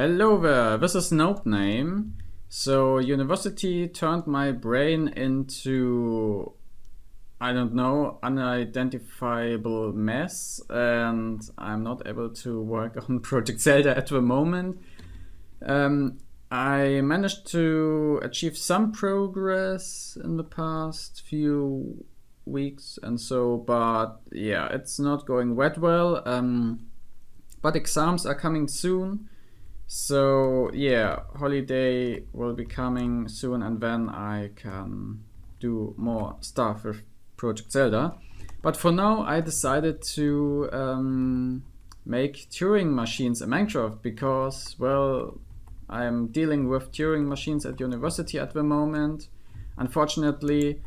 Hello there, this is Nopename. So university turned my brain into, I don't know, unidentifiable mess, and I'm not able to work on Project Zelda at the moment. I managed to achieve some progress in the past few weeks and so, but yeah, it's not going that well. But exams are coming soon. So yeah, holiday will be coming soon, and then I can do more stuff with Project Zelda. But for now, I decided to make Turing machines in Minecraft because, well, I'm dealing with Turing machines at university at the moment. Unfortunately,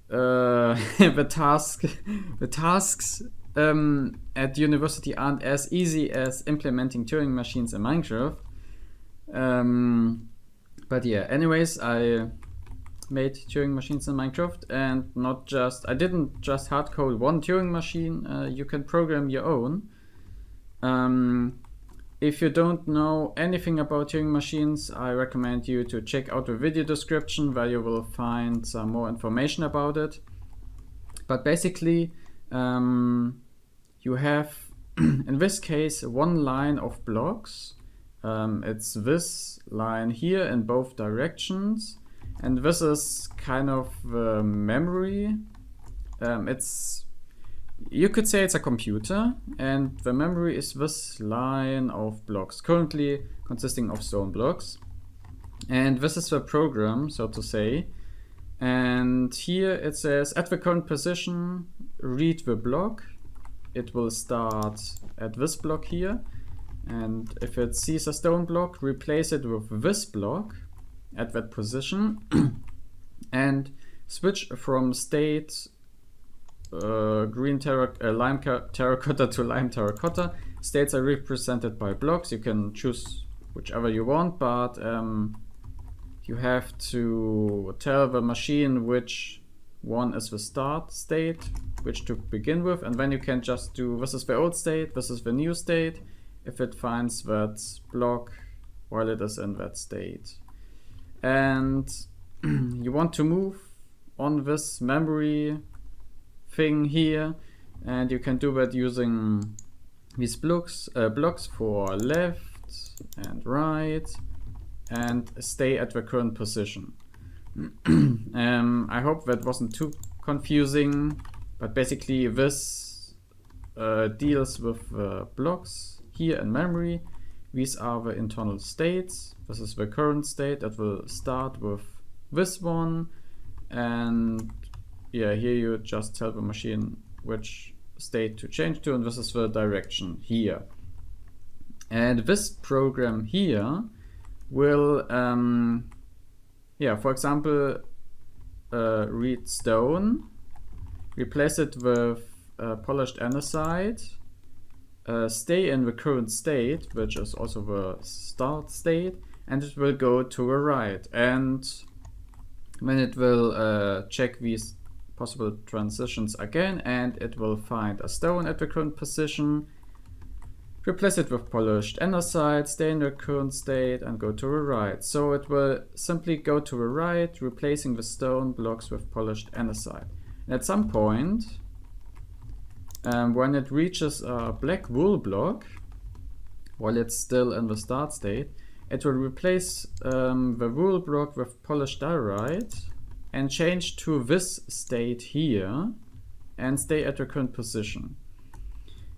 the tasks at university aren't as easy as implementing Turing machines in Minecraft. But yeah, anyways, I made Turing machines in Minecraft, and I didn't just hardcode one Turing machine. You can program your own. If you don't know anything about Turing machines, I recommend you to check out the video description where you will find some more information about it. But basically, you have, in this case, one line of blocks. It's this line here in both directions, and this is kind of memory. You could say it's a computer, and the memory is this line of blocks, currently consisting of stone blocks. And this is the program, so to say. And here it says, at the current position, read the block. It will start at this block here. And if it sees a stone block, replace it with this block at that position. And switch from state lime terracotta to lime terracotta. States are represented by blocks. You can choose whichever you want, but you have to tell the machine which one is the start state, which to begin with, and then you can just do this is the old state, this is the new state, if it finds that block while it is in that state. And you want to move on this memory thing here, and you can do that using these blocks for left and right, and stay at the current position. I hope that wasn't too confusing, but basically this deals with blocks here in memory. These are the internal states. This is the current state that will start with this one, and yeah, here you just tell the machine which state to change to, and this is the direction here. And this program here will, for example, read stone, replace it with polished andesite, stay in the current state, which is also the start state, and it will go to the right. And then it will check these possible transitions again, and it will find a stone at the current position, replace it with polished andesite, stay in the current state, and go to the right. So it will simply go to the right, replacing the stone blocks with polished andesite. And at some point, when it reaches a black wool block, while it's still in the start state, it will replace the wool block with polished diorite and change to this state here and stay at the current position.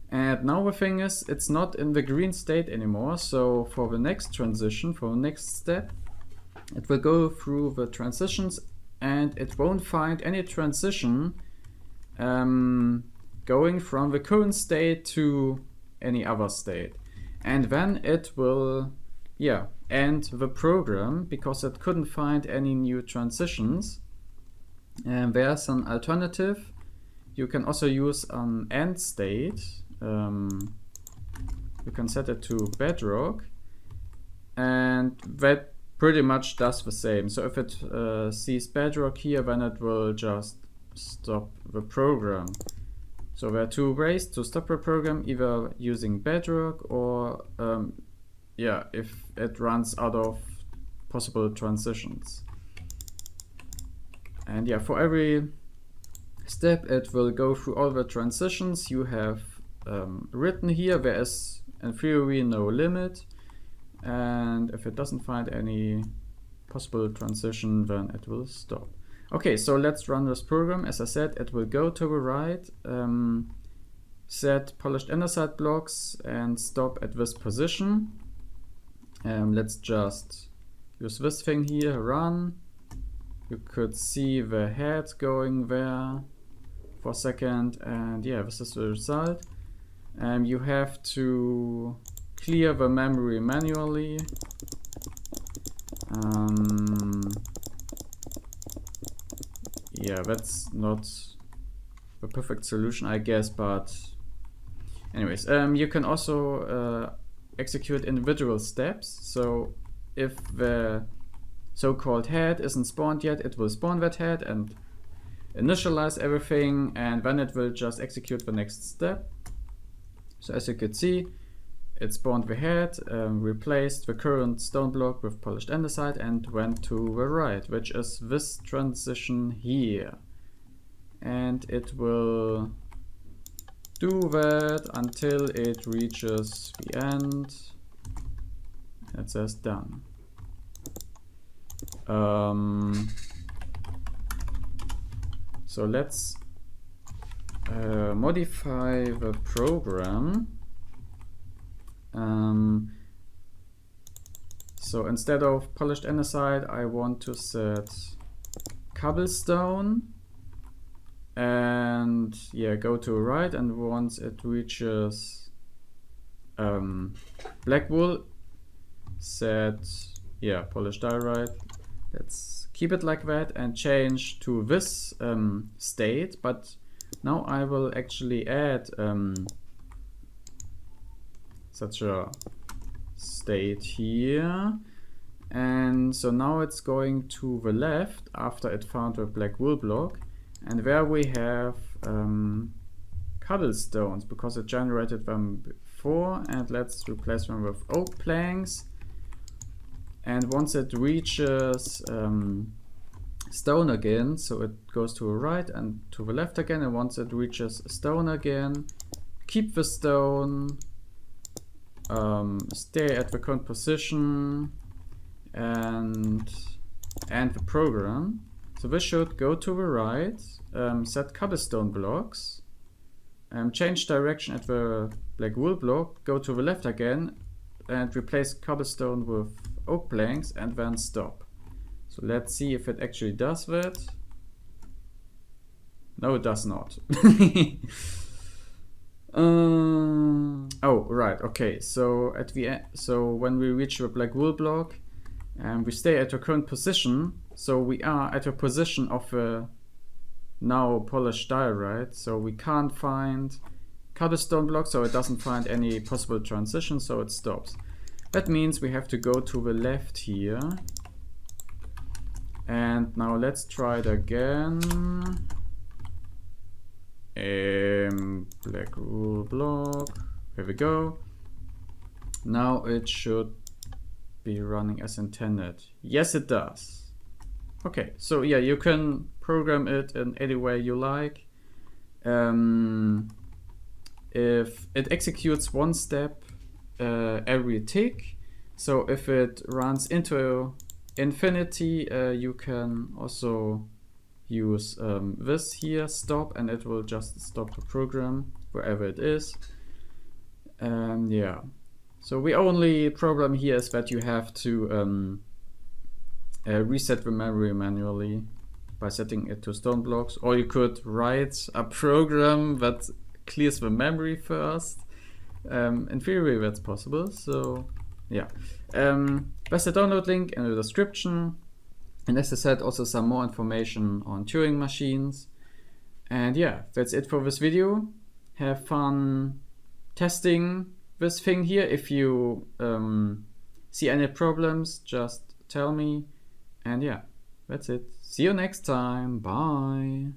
And now the thing is, it's not in the green state anymore, so for the next transition, for the next step, it will go through the transitions, and it won't find any transition going from the current state to any other state. And then it will end the program because it couldn't find any new transitions. And there's an alternative. You can also use an end state. You can set it to bedrock, and that pretty much does the same. So if it sees bedrock here, then it will just stop the program. So there are two ways to stop the program, either using bedrock or yeah, if it runs out of possible transitions. And yeah, for every step it will go through all the transitions you have written here. There is in theory no limit, and if it doesn't find any possible transition, then it will stop. Okay, so let's run this program. As I said, it will go to the right, set polished inner side blocks and stop at this position. Let's just use this thing here, run. You could see the head going there for a second, and yeah, this is the result. You have to clear the memory manually. Yeah, that's not the perfect solution, I guess, but anyways, you can also execute individual steps. So if the so-called head isn't spawned yet, it will spawn that head and initialize everything, and then it will just execute the next step. So as you could see, it spawned the head, replaced the current stone block with polished andesite, and went to the right, which is this transition here. And it will do that until it reaches the end. It says done. So let's modify the program. So instead of polished andesite, I want to set cobblestone, and yeah, go to right, and once it reaches black wool, set polished diorite. Let's keep it like that and change to this state, but now I will actually add such a state here. And so now it's going to the left after it found the black wool block, and there we have cobblestones because it generated them before, and let's replace them with oak planks. And once it reaches stone again, so it goes to the right and to the left again, and once it reaches stone again, keep the stone, stay at the current position, and end the program. So this should go to the right, set cobblestone blocks, change direction at the black wool block, go to the left again, and replace cobblestone with oak planks, and then stop. So let's see if it actually does that. No, it does not. Oh, right. Okay. So at the end, so when we reach the black wool block, we stay at our current position. So we are at a position of a now polished diorite. So we can't find cobblestone block, so it doesn't find any possible transition, so it stops. That means we have to go to the left here. And now let's try it again. Black wool block. Here we go. Now it should be running as intended. Yes, it does. Okay, so yeah, you can program it in any way you like. If it executes one step every tick, so if it runs into infinity, you can also use this here, stop, and it will just stop the program wherever it is. Yeah, so the only problem here is that you have to reset the memory manually by setting it to stone blocks, or you could write a program that clears the memory first. In theory that's possible, so yeah. There's a download link in the description, and as I said, also some more information on Turing machines. And yeah, that's it for this video. Have fun testing this thing here. If you see any problems, just tell me. And yeah, that's it. See you next time. Bye.